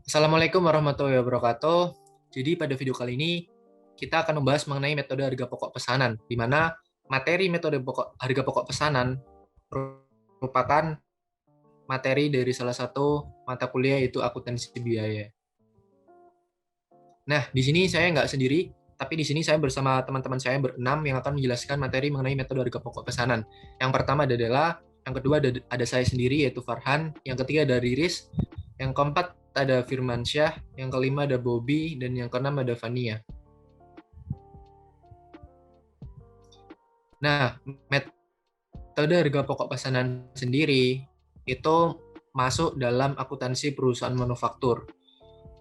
Assalamualaikum warahmatullahi wabarakatuh. Jadi pada video kali ini kita akan membahas mengenai metode harga pokok pesanan, di mana materi metode harga pokok pesanan merupakan materi dari salah satu mata kuliah yaitu akuntansi biaya. Nah, di sini saya nggak sendiri, tapi di sini saya bersama teman-teman saya berenam yang akan menjelaskan materi mengenai metode harga pokok pesanan. Yang pertama adalah, yang kedua ada saya sendiri yaitu Farhan, yang ketiga ada Riris, yang keempat ada Firmansyah, yang kelima ada Bobby, dan yang keenam ada Fania. Nah, metode harga pokok pesanan sendiri itu masuk dalam akuntansi perusahaan manufaktur.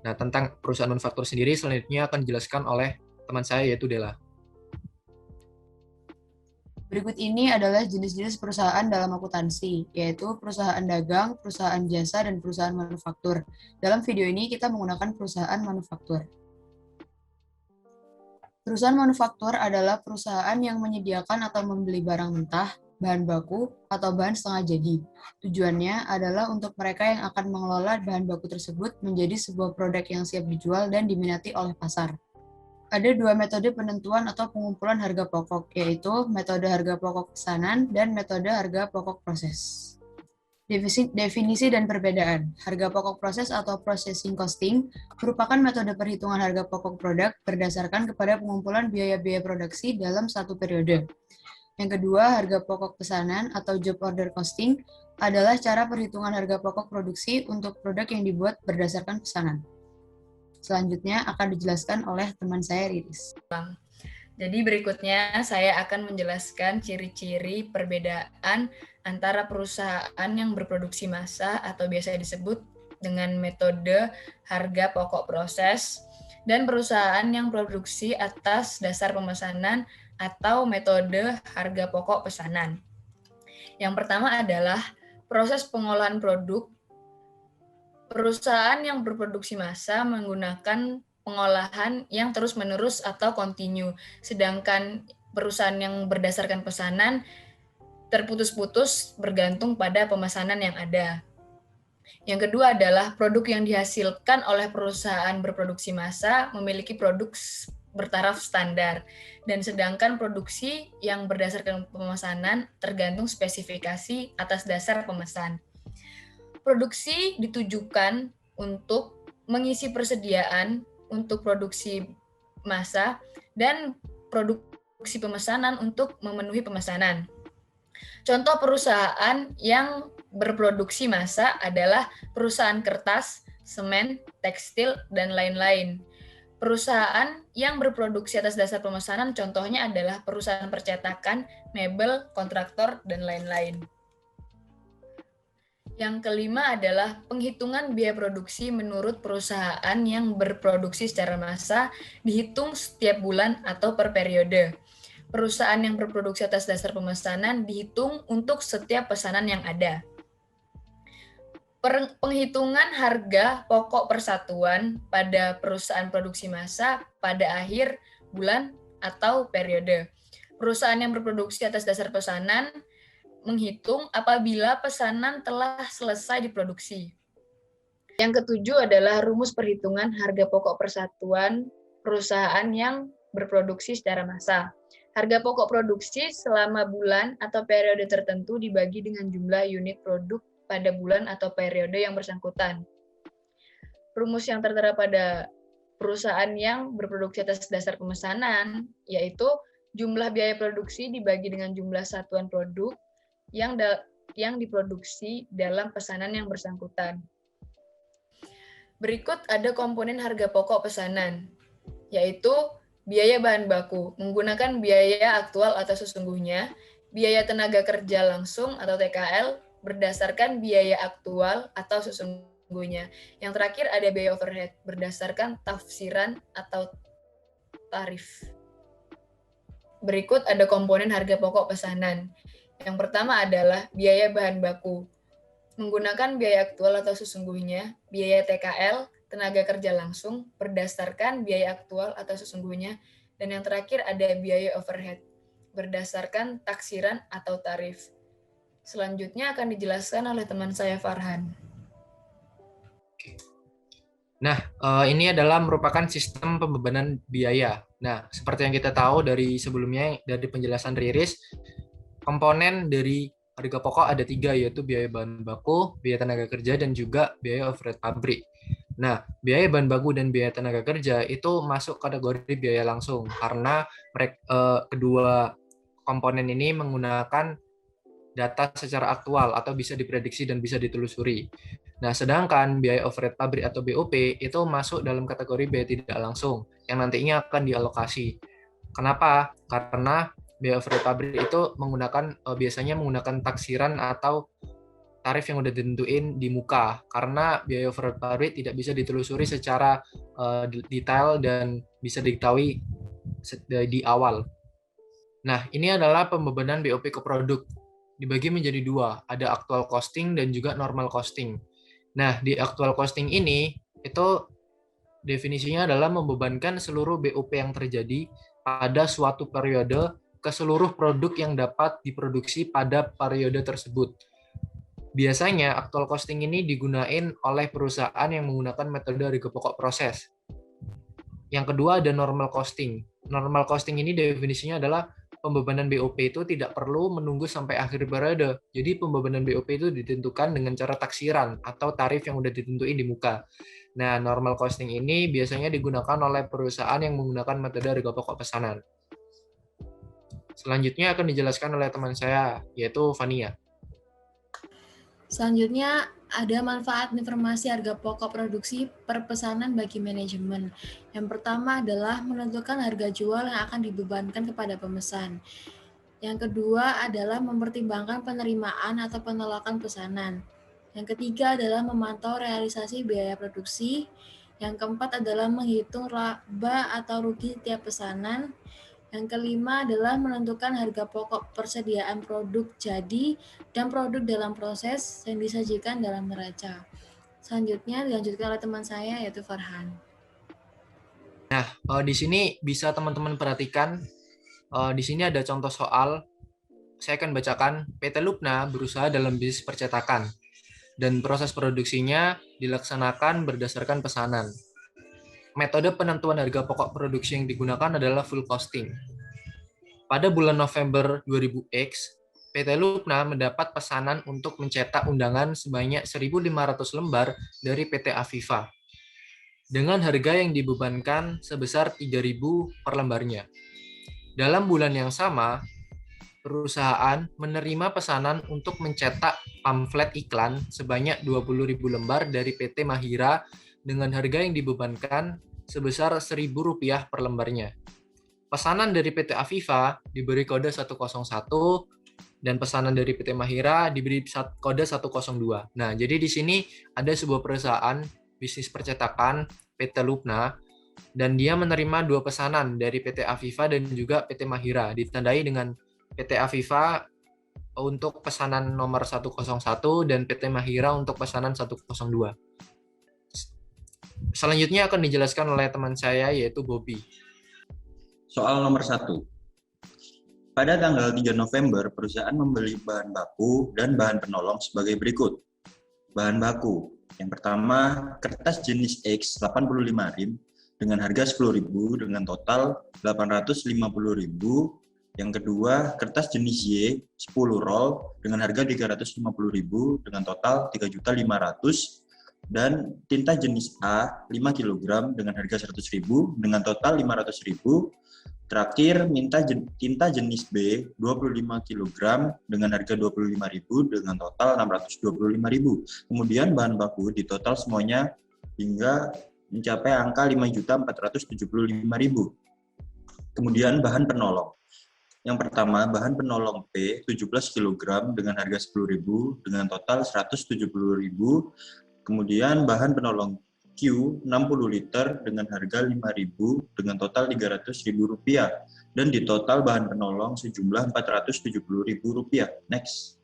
Nah, tentang perusahaan manufaktur sendiri selanjutnya akan dijelaskan oleh teman saya yaitu Dela. Berikut ini adalah jenis-jenis perusahaan dalam akuntansi, yaitu perusahaan dagang, perusahaan jasa, dan perusahaan manufaktur. Dalam video ini kita menggunakan perusahaan manufaktur. Perusahaan manufaktur adalah perusahaan yang menyediakan atau membeli barang mentah, bahan baku, atau bahan setengah jadi. Tujuannya adalah untuk mereka yang akan mengelola bahan baku tersebut menjadi sebuah produk yang siap dijual dan diminati oleh pasar. Ada dua metode penentuan atau pengumpulan harga pokok, yaitu metode harga pokok pesanan dan metode harga pokok proses. Definisi dan perbedaan. Harga pokok proses atau processing costing merupakan metode perhitungan harga pokok produk berdasarkan kepada pengumpulan biaya-biaya produksi dalam satu periode. Yang kedua, harga pokok pesanan atau job order costing adalah cara perhitungan harga pokok produksi untuk produk yang dibuat berdasarkan pesanan. Selanjutnya akan dijelaskan oleh teman saya, Riris. Jadi berikutnya saya akan menjelaskan ciri-ciri perbedaan antara perusahaan yang berproduksi massa atau biasa disebut dengan metode harga pokok proses dan perusahaan yang produksi atas dasar pemesanan atau metode harga pokok pesanan. Yang pertama adalah proses pengolahan produk. Perusahaan yang berproduksi massa menggunakan pengolahan yang terus-menerus atau kontinu, sedangkan perusahaan yang berdasarkan pesanan terputus-putus bergantung pada pemesanan yang ada. Yang kedua adalah produk yang dihasilkan oleh perusahaan berproduksi massa memiliki produk bertaraf standar, dan sedangkan produksi yang berdasarkan pemesanan tergantung spesifikasi atas dasar pemesan. Produksi ditujukan untuk mengisi persediaan untuk produksi massa dan produksi pemesanan untuk memenuhi pemesanan. Contoh perusahaan yang berproduksi massa adalah perusahaan kertas, semen, tekstil, dan lain-lain. Perusahaan yang berproduksi atas dasar pemesanan contohnya adalah perusahaan percetakan, mebel, kontraktor, dan lain-lain. Yang kelima adalah penghitungan biaya produksi menurut perusahaan yang berproduksi secara massa dihitung setiap bulan atau per periode. Perusahaan yang berproduksi atas dasar pemesanan dihitung untuk setiap pesanan yang ada. Penghitungan harga pokok persatuan pada perusahaan produksi massa pada akhir bulan atau periode. Perusahaan yang berproduksi atas dasar pesanan menghitung apabila pesanan telah selesai diproduksi. Yang ketujuh adalah rumus perhitungan harga pokok persatuan perusahaan yang berproduksi secara massa. Harga pokok produksi selama bulan atau periode tertentu dibagi dengan jumlah unit produk pada bulan atau periode yang bersangkutan. Rumus yang tertera pada perusahaan yang berproduksi atas dasar pemesanan yaitu jumlah biaya produksi dibagi dengan jumlah satuan produk yang diproduksi dalam pesanan yang bersangkutan. Berikut ada komponen harga pokok pesanan, yaitu biaya bahan baku, menggunakan biaya aktual atau sesungguhnya, biaya tenaga kerja langsung atau TKL, berdasarkan biaya aktual atau sesungguhnya. Yang terakhir ada biaya overhead, berdasarkan tafsiran atau tarif. Berikut ada komponen harga pokok pesanan. Yang pertama adalah biaya bahan baku. Menggunakan biaya aktual atau sesungguhnya, biaya TKL, tenaga kerja langsung, berdasarkan biaya aktual atau sesungguhnya, dan yang terakhir ada biaya overhead, berdasarkan taksiran atau tarif. Selanjutnya akan dijelaskan oleh teman saya Farhan. Nah, ini adalah merupakan sistem pembebanan biaya. Nah, seperti yang kita tahu dari sebelumnya, dari penjelasan Riris, komponen dari harga pokok ada 3, yaitu biaya bahan baku, biaya tenaga kerja, dan juga biaya overhead pabrik. Nah, biaya bahan baku dan biaya tenaga kerja itu masuk kategori biaya langsung karena kedua komponen ini menggunakan data secara aktual atau bisa diprediksi dan bisa ditelusuri. Nah, sedangkan biaya overhead pabrik atau BOP itu masuk dalam kategori biaya tidak langsung yang nantinya akan dialokasi. Kenapa? Karena biaya overhead pabrik itu biasanya menggunakan taksiran atau tarif yang udah ditentuin di muka, karena biaya overhead pabrik tidak bisa ditelusuri secara detail dan bisa diketahui di awal. Nah, ini adalah pembebanan BOP ke produk. Dibagi menjadi 2, ada actual costing dan juga normal costing. Nah, di actual costing ini, itu definisinya adalah membebankan seluruh BOP yang terjadi pada suatu periode ke seluruh produk yang dapat diproduksi pada periode tersebut. Biasanya, actual costing ini digunakan oleh perusahaan yang menggunakan metode harga pokok proses. Yang kedua ada normal costing. Normal costing ini definisinya adalah pembebanan BOP itu tidak perlu menunggu sampai akhir periode. Jadi pembebanan BOP itu ditentukan dengan cara taksiran atau tarif yang sudah ditentuin di muka. Nah, normal costing ini biasanya digunakan oleh perusahaan yang menggunakan metode harga pokok pesanan. Selanjutnya akan dijelaskan oleh teman saya, yaitu Vania. Selanjutnya, ada manfaat informasi harga pokok produksi per pesanan bagi manajemen. Yang pertama adalah menentukan harga jual yang akan dibebankan kepada pemesan. Yang kedua adalah mempertimbangkan penerimaan atau penolakan pesanan. Yang ketiga adalah memantau realisasi biaya produksi. Yang keempat adalah menghitung laba atau rugi tiap pesanan. Yang kelima adalah menentukan harga pokok persediaan produk jadi dan produk dalam proses yang disajikan dalam neraca. Selanjutnya dilanjutkan oleh teman saya yaitu Farhan. Nah, di sini bisa teman-teman perhatikan, di sini ada contoh soal. Saya akan bacakan. PT Lupna berusaha dalam bisnis percetakan dan proses produksinya dilaksanakan berdasarkan pesanan. Metode penentuan harga pokok produksi yang digunakan adalah full costing. Pada bulan November 2000X, PT Lupna mendapat pesanan untuk mencetak undangan sebanyak 1.500 lembar dari PT Aviva dengan harga yang dibebankan sebesar 3.000 per lembarnya. Dalam bulan yang sama, perusahaan menerima pesanan untuk mencetak pamflet iklan sebanyak 20.000 lembar dari PT Mahira dengan harga yang dibebankan sebesar Rp1.000 per lembarnya. Pesanan dari PT Aviva diberi kode 101 dan pesanan dari PT Mahira diberi kode 102. Nah, jadi di sini ada sebuah perusahaan bisnis percetakan PT Lupna dan dia menerima 2 pesanan dari PT Aviva dan juga PT Mahira, ditandai dengan PT Aviva untuk pesanan nomor 101 dan PT Mahira untuk pesanan 102. Selanjutnya akan dijelaskan oleh teman saya yaitu Bobby. Soal nomor 1. Pada tanggal 3 November, perusahaan membeli bahan baku dan bahan penolong sebagai berikut. Bahan baku. Yang pertama, kertas jenis X 85 rim dengan harga 10.000 dengan total 850.000. Yang kedua, kertas jenis Y 10 roll dengan harga 350.000 dengan total 3.500.000. Dan tinta jenis A 5 kg dengan harga 100.000 dengan total 500.000. Terakhir, tinta jenis B 25 kg dengan harga 25.000 dengan total 625.000. Kemudian bahan baku di total semuanya hingga mencapai angka 5.475.000. Kemudian bahan penolong. Yang pertama, bahan penolong P 17 kg dengan harga 10.000 dengan total 170.000. Kemudian bahan penolong Q 60 liter dengan harga 5.000 dengan total Rp300.000 dan di total bahan penolong sejumlah Rp470.000. Next.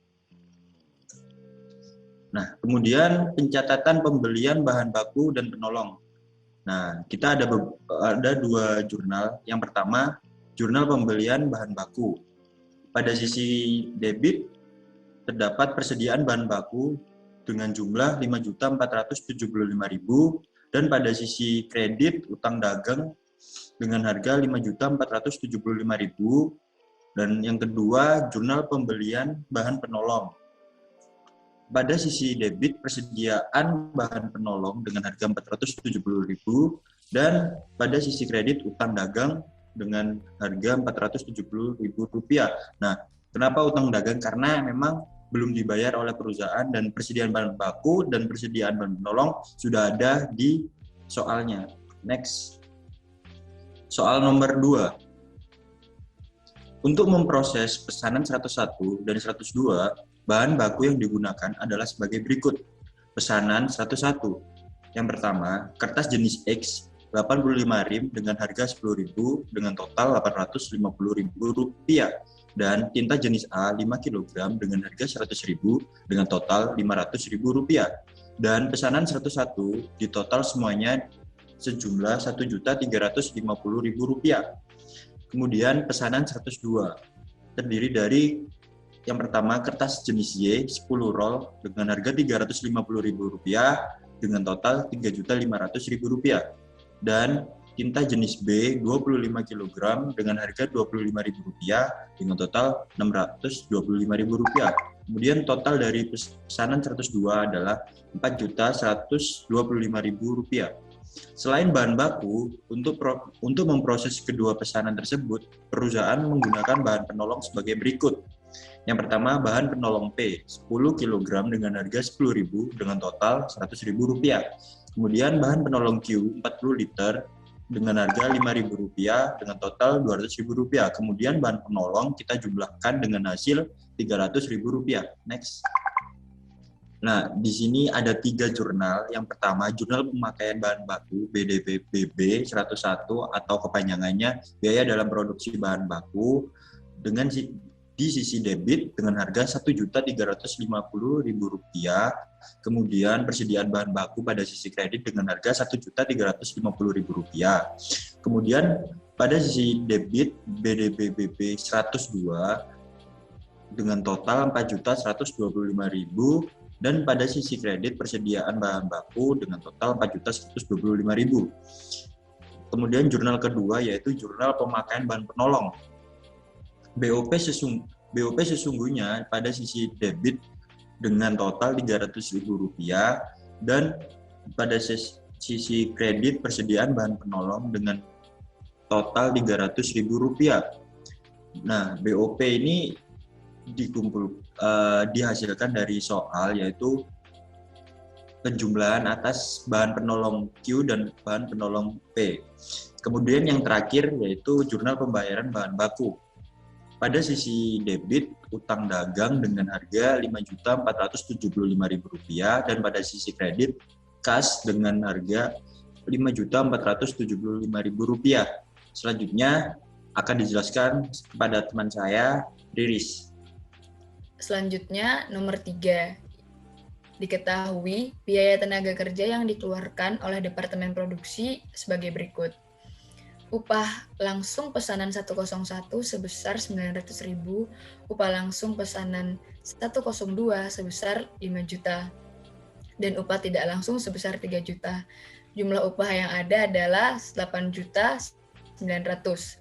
Nah, kemudian pencatatan pembelian bahan baku dan penolong. Nah, kita ada 2 jurnal. Yang pertama, jurnal pembelian bahan baku. Pada sisi debit terdapat persediaan bahan baku dengan jumlah 5.475.000 Dan pada sisi kredit, utang dagang dengan harga 5.475.000. Dan yang kedua, jurnal pembelian bahan penolong. Pada sisi debit, persediaan bahan penolong dengan harga 470.000. Dan pada sisi kredit, utang dagang dengan harga Rp470.000. Nah, kenapa utang dagang? Karena memang belum dibayar oleh perusahaan dan persediaan bahan baku dan persediaan bahan penolong sudah ada di soalnya. Next. Soal nomor 2. Untuk memproses pesanan 101 dan 102, bahan baku yang digunakan adalah sebagai berikut. Pesanan 101. Yang pertama, kertas jenis X 85 rim dengan harga Rp10.000 dengan total Rp850.000 dan tinta jenis A 5 kg dengan harga Rp100.000 dengan total Rp500.000 dan pesanan 101 di total semuanya sejumlah Rp1.350.000. Kemudian pesanan 102 terdiri dari yang pertama kertas jenis Y 10 roll dengan harga Rp350.000 dengan total Rp3.500.000 dan tinta jenis B 25 kg dengan harga Rp25.000 dengan total Rp625.000. Kemudian total dari pesanan 102 adalah Rp4.125.000. Selain bahan baku, untuk memproses kedua pesanan tersebut, perusahaan menggunakan bahan penolong sebagai berikut. Yang pertama, bahan penolong P 10 kg dengan harga Rp10.000 dengan total Rp100.000. Kemudian bahan penolong Q 40 liter dengan harga Rp5.000 dengan total Rp200.000. Kemudian bahan penolong kita jumlahkan dengan hasil Rp300.000. Next. Nah, di sini ada 3 jurnal. Yang pertama, jurnal pemakaian bahan baku BDPBB 101 atau kepanjangannya biaya dalam produksi bahan baku dengan di sisi debit dengan harga Rp1.350.000. Kemudian persediaan bahan baku pada sisi kredit dengan harga Rp1.350.000. Kemudian pada sisi debit BDPBB 102 dengan total Rp4.125.000. Dan pada sisi kredit persediaan bahan baku dengan total Rp4.125.000. Kemudian jurnal kedua yaitu jurnal pemakaian bahan penolong. BOP sesungguhnya pada sisi debit dengan total Rp300.000 dan pada sisi kredit persediaan bahan penolong dengan total Rp300.000. Nah, BOP ini dihasilkan dari soal yaitu penjumlahan atas bahan penolong Q dan bahan penolong P. Kemudian yang terakhir yaitu jurnal pembayaran bahan baku. Pada sisi debit, utang dagang dengan harga Rp5.475.000 dan pada sisi kredit, kas dengan harga Rp5.475.000. Selanjutnya akan dijelaskan kepada teman saya, Riris. Selanjutnya, nomor 3. Diketahui biaya tenaga kerja yang dikeluarkan oleh Departemen Produksi sebagai berikut. Upah langsung pesanan 101 sebesar Rp900.000, upah langsung pesanan 102 sebesar Rp5 juta, dan upah tidak langsung sebesar Rp3 juta. Jumlah upah yang ada adalah Rp8.900.000.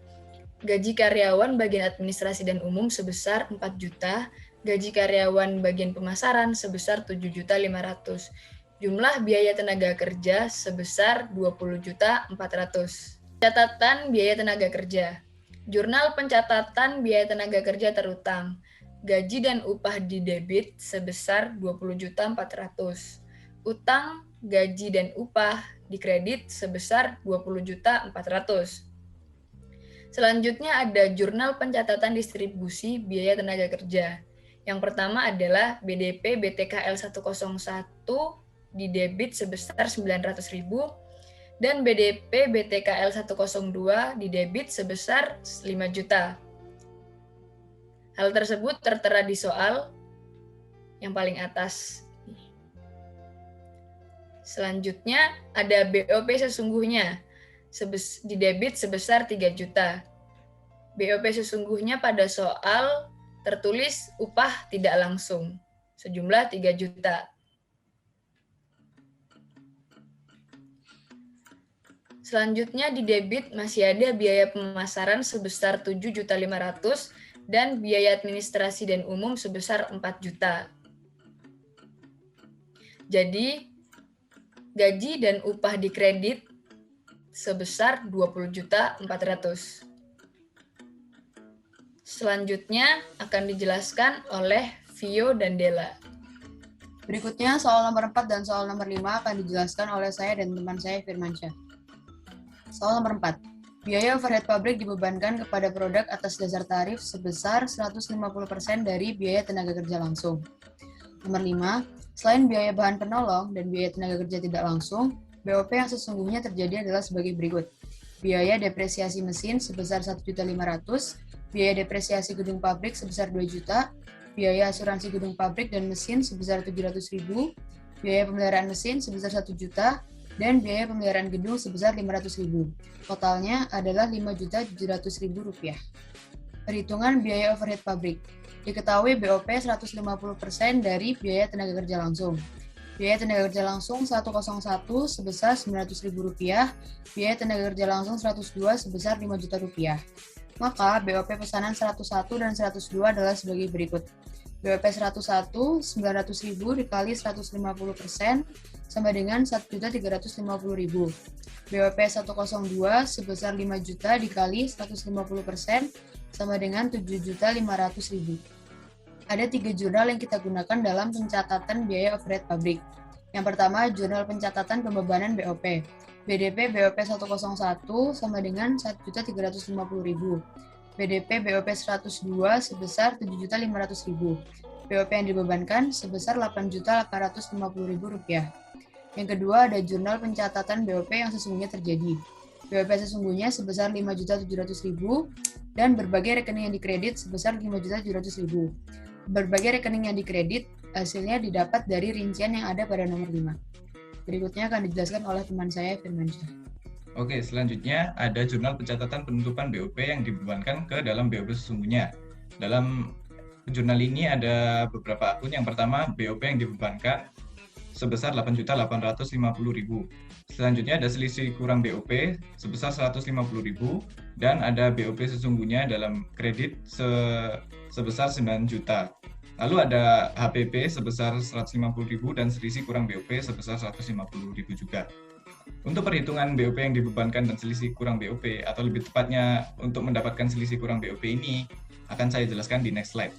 Gaji karyawan bagian administrasi dan umum sebesar Rp4 juta, gaji karyawan bagian pemasaran sebesar Rp7.500.000. Jumlah biaya tenaga kerja sebesar Rp20.400.000. Catatan biaya tenaga kerja. Jurnal pencatatan biaya tenaga kerja terutang. Gaji dan upah di debit sebesar Rp20.400.000. Utang, gaji dan upah di kredit sebesar Rp20.400.000. Selanjutnya ada jurnal pencatatan distribusi biaya tenaga kerja. Yang pertama adalah BDP BTKL 101 di debit sebesar Rp900.000 dan BDP BTKL 102 di debit sebesar Rp5 juta. Hal tersebut tertera di soal yang paling atas. Selanjutnya ada BOP sesungguhnya di debit sebesar Rp3 juta. BOP sesungguhnya pada soal tertulis upah tidak langsung sejumlah Rp3 juta. Selanjutnya di debit masih ada biaya pemasaran sebesar 7.500.000 dan biaya administrasi dan umum sebesar 4 juta. Jadi gaji dan upah di kredit sebesar 20.400.000. Selanjutnya akan dijelaskan oleh Vio dan Della. Berikutnya soal nomor 4 dan soal nomor 5 akan dijelaskan oleh saya dan teman saya Firmansyah. Soal nomor 4. Biaya overhead pabrik dibebankan kepada produk atas dasar tarif sebesar 150% dari biaya tenaga kerja langsung. Nomor 5. Selain biaya bahan penolong dan biaya tenaga kerja tidak langsung, BOP yang sesungguhnya terjadi adalah sebagai berikut. Biaya depresiasi mesin sebesar 1.500.000, biaya depresiasi gedung pabrik sebesar 2 juta, biaya asuransi gedung pabrik dan mesin sebesar 700.000, biaya pemeliharaan mesin sebesar 1 juta, dan biaya pemeliharaan gedung sebesar 500.000. Totalnya adalah 5.700.000 rupiah. Perhitungan biaya overhead pabrik. Diketahui BOP 150% dari biaya tenaga kerja langsung. Biaya tenaga kerja langsung 101 sebesar 900.000 rupiah, biaya tenaga kerja langsung 102 sebesar 5 juta rupiah. Maka BOP pesanan 101 dan 102 adalah sebagai berikut. BOP 101, 900.000 dikali 150% sama dengan 1.350.000. BOP 102 sebesar 5 juta dikali 150% sama dengan 7.500.000. Ada 3 jurnal yang kita gunakan dalam pencatatan biaya overhead pabrik. Yang pertama, jurnal pencatatan pembebanan BOP. BDP BOP 101 sama dengan 1.350.000. BDP BOP 102 sebesar 7.500.000. BOP yang dibebankan sebesar 8.850.000 rupiah. Yang kedua, ada jurnal pencatatan BOP yang sesungguhnya terjadi. BOP sesungguhnya sebesar 5.700.000 dan berbagai rekening yang dikredit sebesar 5.700.000. Berbagai rekening yang dikredit, hasilnya didapat dari rincian yang ada pada nomor 5. Berikutnya akan dijelaskan oleh teman saya, Firmansyah. Oke, selanjutnya ada jurnal pencatatan penutupan BOP yang dibebankan ke dalam BOP sesungguhnya. Dalam jurnal ini ada beberapa akun. Yang pertama, BOP yang dibebankan sebesar 8.850.000. Selanjutnya ada selisih kurang BOP sebesar 150.000 dan ada BOP sesungguhnya dalam kredit sebesar 9 juta. Lalu ada HPP sebesar 150.000 dan selisih kurang BOP sebesar 150.000 juga. Untuk perhitungan BOP yang dibebankan dan selisih kurang BOP, atau lebih tepatnya untuk mendapatkan selisih kurang BOP ini, akan saya jelaskan di next slide.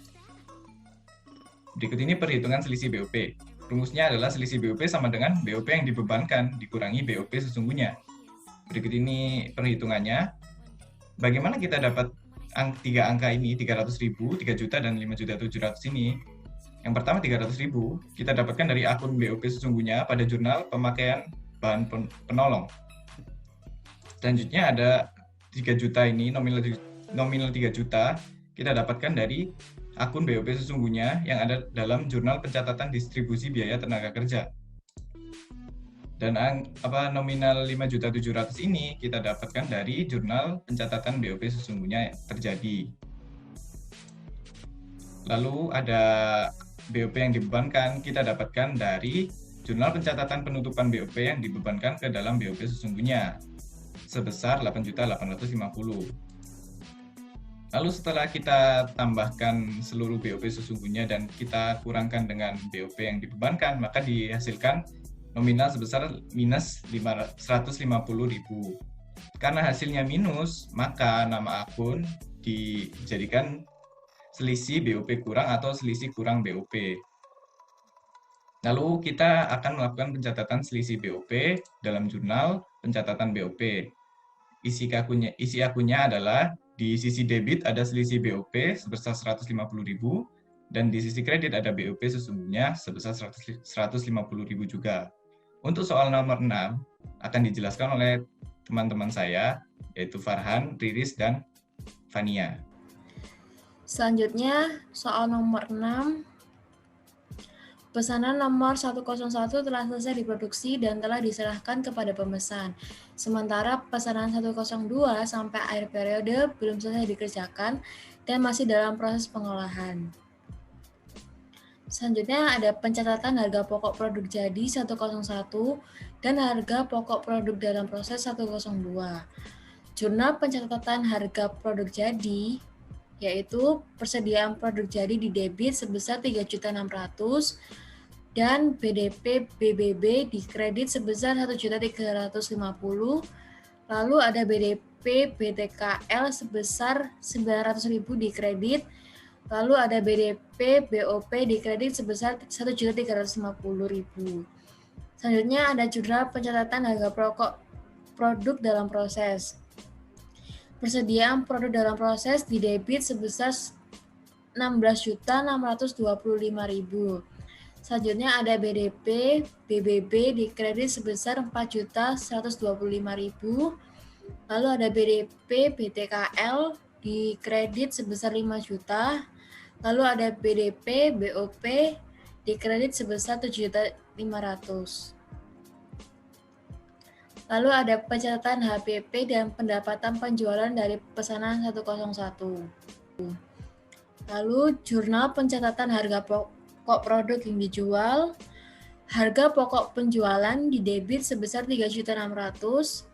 Berikut ini perhitungan selisih BOP. Rumusnya adalah selisih BOP sama dengan BOP yang dibebankan dikurangi BOP sesungguhnya. Berikut ini perhitungannya. Bagaimana kita dapat tiga angka ini, 300.000, 3 juta, dan 5.700.000 ini? Yang pertama 300.000, kita dapatkan dari akun BOP sesungguhnya pada jurnal pemakaian bahan penolong. Selanjutnya ada 3 juta ini, nominal 3 juta, kita dapatkan dari akun BOP sesungguhnya yang ada dalam jurnal pencatatan distribusi biaya tenaga kerja. Dan nominal 5.700.000 ini kita dapatkan dari jurnal pencatatan BOP sesungguhnya terjadi. Lalu ada BOP yang dibebankan kita dapatkan dari jurnal pencatatan penutupan BOP yang dibebankan ke dalam BOP sesungguhnya sebesar 8.850.000. Lalu setelah kita tambahkan seluruh BOP sesungguhnya dan kita kurangkan dengan BOP yang dibebankan, maka dihasilkan nominal sebesar minus 150.000. Karena hasilnya minus, maka nama akun dijadikan selisih BOP kurang atau selisih kurang BOP. Lalu kita akan melakukan pencatatan selisih BOP dalam jurnal pencatatan BOP. Isi akunnya adalah di sisi debit ada selisih BOP sebesar 150.000 dan di sisi kredit ada BOP sesungguhnya sebesar 150.000 juga. Untuk soal nomor 6 akan dijelaskan oleh teman-teman saya, yaitu Farhan, Riris, dan Fania. Selanjutnya, soal nomor 6. Pesanan nomor 101 telah selesai diproduksi dan telah diserahkan kepada pemesan. Sementara pesanan 102 sampai akhir periode belum selesai dikerjakan dan masih dalam proses pengolahan. Selanjutnya ada pencatatan harga pokok produk jadi 101 dan harga pokok produk dalam proses 102. Jurnal pencatatan harga produk jadi yaitu persediaan produk jadi di debit sebesar 3.600.000 dan BDP BBB di kredit sebesar 1.350.000. Lalu ada BDP BTKL sebesar 900.000 di kredit. Lalu ada BDP BOP di kredit sebesar 1.350.000. Selanjutnya ada jurnal pencatatan harga pokok produk dalam proses. Persediaan produk dalam proses di debit sebesar 16.625.000. Selanjutnya ada BDP BBB di kredit sebesar 4.125.000. Lalu ada BDP BTKL di kredit sebesar 5 juta. Lalu ada BDP BOP di kredit sebesar 7.500.000. Lalu ada pencatatan HPP dan pendapatan penjualan dari pesanan 101. Lalu jurnal pencatatan harga pokok produk yang dijual. Harga pokok penjualan di debit sebesar 3.600.000.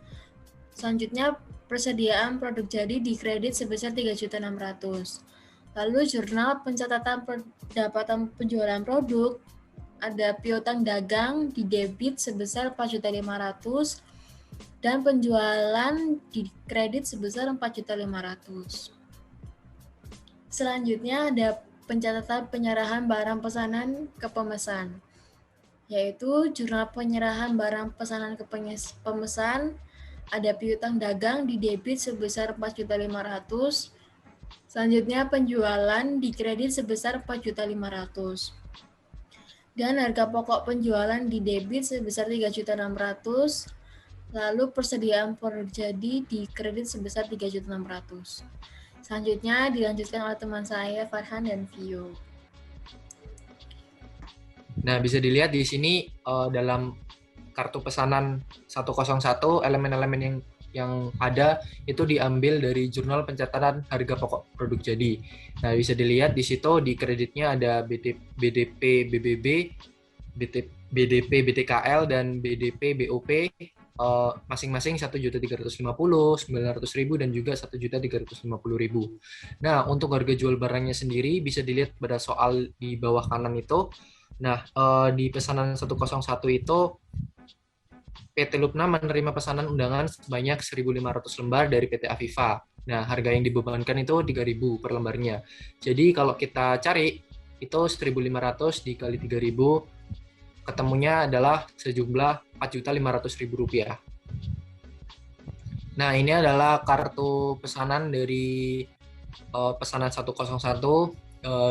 Selanjutnya persediaan produk jadi di kredit sebesar 3.600.000. Lalu jurnal pencatatan pendapatan penjualan produk, ada piutang dagang di debit sebesar 4.500.000 dan penjualan di kredit sebesar 4.500.000. Selanjutnya ada pencatatan penyerahan barang pesanan ke pemesan, yaitu jurnal penyerahan barang pesanan ke pemesan, ada piutang dagang di debit sebesar 4.500.000. Selanjutnya penjualan di kredit sebesar 4.500.000. Dan harga pokok penjualan di debit sebesar 3.600.000. Lalu persediaan produk jadi di kredit sebesar 3.600.000. Selanjutnya dilanjutkan oleh teman saya Farhan dan Vio. Nah, bisa dilihat di sini dalam kartu pesanan 101 elemen-elemen yang ada itu diambil dari jurnal pencatatan harga pokok produk jadi. Nah, bisa dilihat di situ di kreditnya ada BDP BBB, BDP BTKL dan BDP BOP masing-masing 1.350.000, 900.000 dan juga 1.350.000. Nah, untuk harga jual barangnya sendiri bisa dilihat pada soal di bawah kanan itu. Nah, di pesanan 101 itu PT Lupna menerima pesanan undangan sebanyak 1.500 lembar dari PT Aviva. Nah, harga yang dibebankan itu 3.000 per lembarnya. Jadi kalau kita cari itu 1.500 dikali 3.000 ketemunya adalah sejumlah Rp4.500.000. Nah, ini adalah kartu pesanan dari pesanan 101.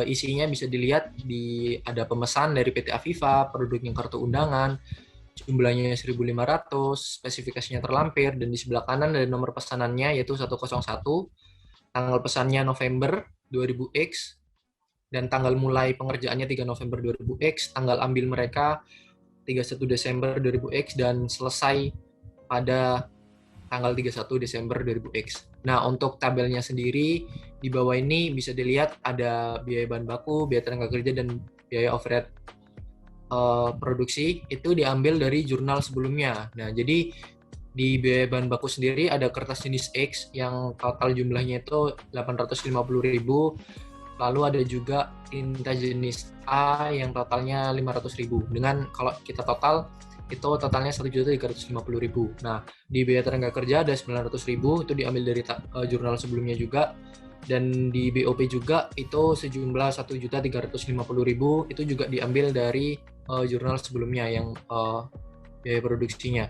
Isinya bisa dilihat ada pemesan dari PT Aviva, produknya kartu undangan, jumlahnya 1.500, spesifikasinya terlampir, dan di sebelah kanan ada nomor pesanannya yaitu 101, tanggal pesannya November 2000X, dan tanggal mulai pengerjaannya 3 November 2000X, tanggal ambil mereka 31 Desember 2000X, dan selesai pada tanggal 31 Desember 2000X. Nah, untuk tabelnya sendiri, di bawah ini bisa dilihat ada biaya bahan baku, biaya tenaga kerja, dan biaya overhead produksi itu diambil dari jurnal sebelumnya. Nah, jadi di biaya bahan baku sendiri ada kertas jenis X yang total jumlahnya itu 850.000. Lalu ada juga tinta jenis A yang totalnya 500.000. Dengan kalau kita total itu totalnya 1.350.000. Nah, di biaya tenaga kerja ada 900.000 itu diambil dari jurnal sebelumnya juga. Dan di BOP juga itu sejumlah 1.350.000 itu juga diambil dari jurnal sebelumnya yang biaya produksinya.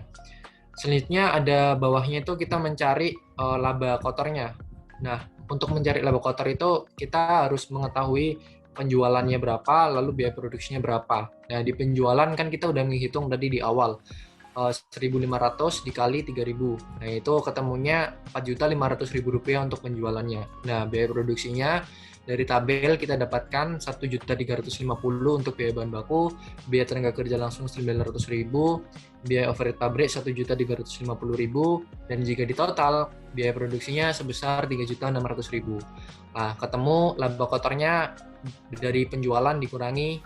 Selanjutnya ada bawahnya itu kita mencari laba kotornya. Nah, untuk mencari laba kotor itu kita harus mengetahui penjualannya berapa, lalu biaya produksinya berapa. Nah, di penjualan kan kita udah menghitung tadi di awal 1.500 dikali 3.000. Nah, itu ketemunya Rp4.500.000 untuk penjualannya. Nah, biaya produksinya dari tabel kita dapatkan 1.350.000 untuk biaya bahan baku, biaya tenaga kerja langsung 900.000, biaya overhead pabrik 1.350.000, dan jika ditotal biaya produksinya sebesar 3.600.000. Nah, ketemu laba kotornya dari penjualan dikurangi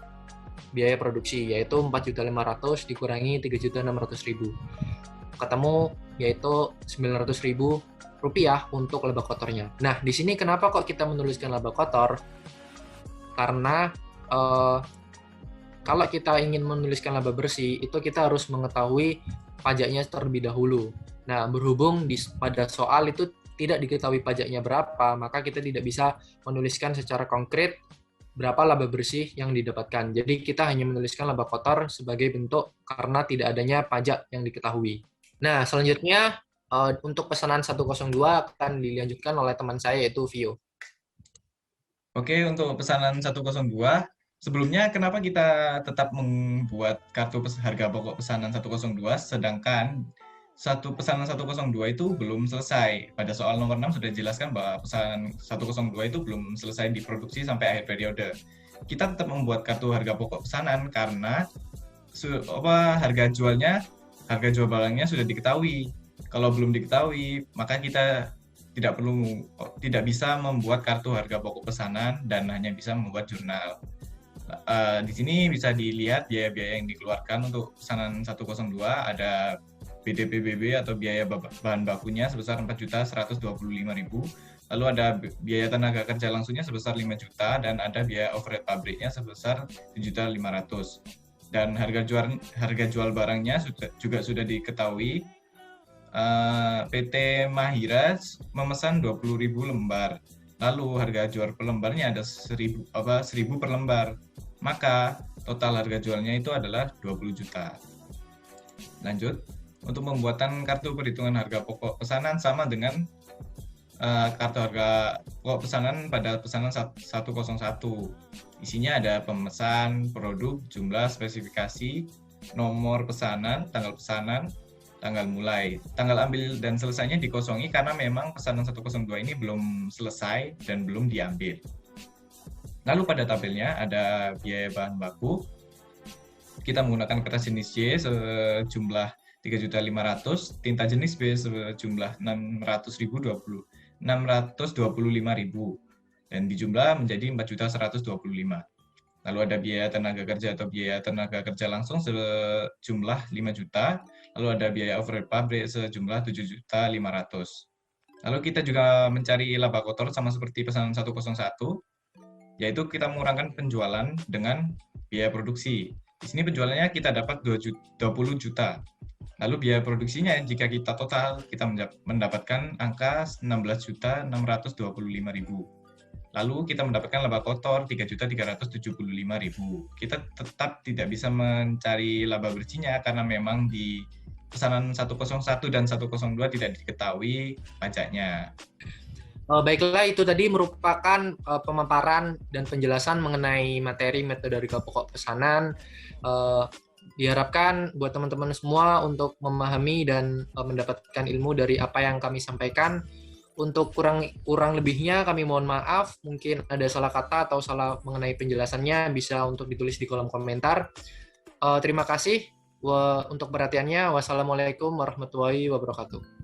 biaya produksi, yaitu 4.500.000 dikurangi 3.600.000. Ketemu yaitu 900.000 rupiah untuk laba kotornya. Nah, di sini kenapa kok kita menuliskan laba kotor? Karena kalau kita ingin menuliskan laba bersih, itu kita harus mengetahui pajaknya terlebih dahulu. Nah, berhubung pada soal itu tidak diketahui pajaknya berapa, maka kita tidak bisa menuliskan secara konkret berapa laba bersih yang didapatkan. Jadi kita hanya menuliskan laba kotor sebagai bentuk karena tidak adanya pajak yang diketahui. Nah, selanjutnya untuk pesanan 102 akan dilanjutkan oleh teman saya, yaitu Vio. Oke, untuk pesanan 102, sebelumnya kenapa kita tetap membuat kartu harga pokok pesanan 102, sedangkan pesanan 102 itu belum selesai. Pada soal nomor 6 sudah dijelaskan bahwa pesanan 102 itu belum selesai diproduksi sampai akhir periode. Kita tetap membuat kartu harga pokok pesanan karena harga jual barangnya sudah diketahui. Kalau belum diketahui, maka kita tidak bisa membuat kartu harga pokok pesanan dan hanya bisa membuat jurnal. Di sini bisa dilihat biaya-biaya yang dikeluarkan untuk pesanan 102, ada BDPBB atau biaya bahan bakunya sebesar 4.125.000, lalu ada biaya tenaga kerja langsungnya sebesar 5 juta, dan ada biaya overhead pabriknya sebesar 7.500.000. Dan harga jual barangnya juga sudah diketahui. PT Mahira memesan 20.000 lembar, lalu harga jual per lembarnya ada 1.000 per lembar, maka total harga jualnya itu adalah 20 juta. Lanjut, untuk pembuatan kartu perhitungan harga pokok pesanan sama dengan kartu harga pokok pesanan pada pesanan 101. Isinya ada pemesan, produk, jumlah, spesifikasi, nomor pesanan, tanggal mulai. Tanggal ambil dan selesainya dikosongi karena memang pesanan 102 ini belum selesai dan belum diambil. Lalu pada tabelnya ada biaya bahan baku. Kita menggunakan kertas jenis Y sejumlah 3.500.000, tinta jenis B sejumlah 625.000, dan dijumlah menjadi 4.125.000. Lalu ada biaya tenaga kerja atau biaya tenaga kerja langsung sejumlah 5 juta, lalu ada biaya overhead pabrik sejumlah 7.500.000. Lalu kita juga mencari laba kotor sama seperti pesanan 101, yaitu kita mengurangkan penjualan dengan biaya produksi. Di sini penjualannya kita dapat 20 juta. Lalu biaya produksinya jika kita total, kita mendapatkan angka 16.625.000. Lalu kita mendapatkan laba kotor 3.375.000. Kita tetap tidak bisa mencari laba bersihnya karena memang di pesanan 101 dan 102 tidak diketahui pajaknya. Baiklah, itu tadi merupakan pemaparan dan penjelasan mengenai materi metode harga pokok pesanan. Diharapkan buat teman-teman semua untuk memahami dan mendapatkan ilmu dari apa yang kami sampaikan. Untuk kurang lebihnya kami mohon maaf, mungkin ada salah kata atau salah mengenai penjelasannya bisa untuk ditulis di kolom komentar. Terima kasih untuk perhatiannya. Wassalamualaikum warahmatullahi wabarakatuh.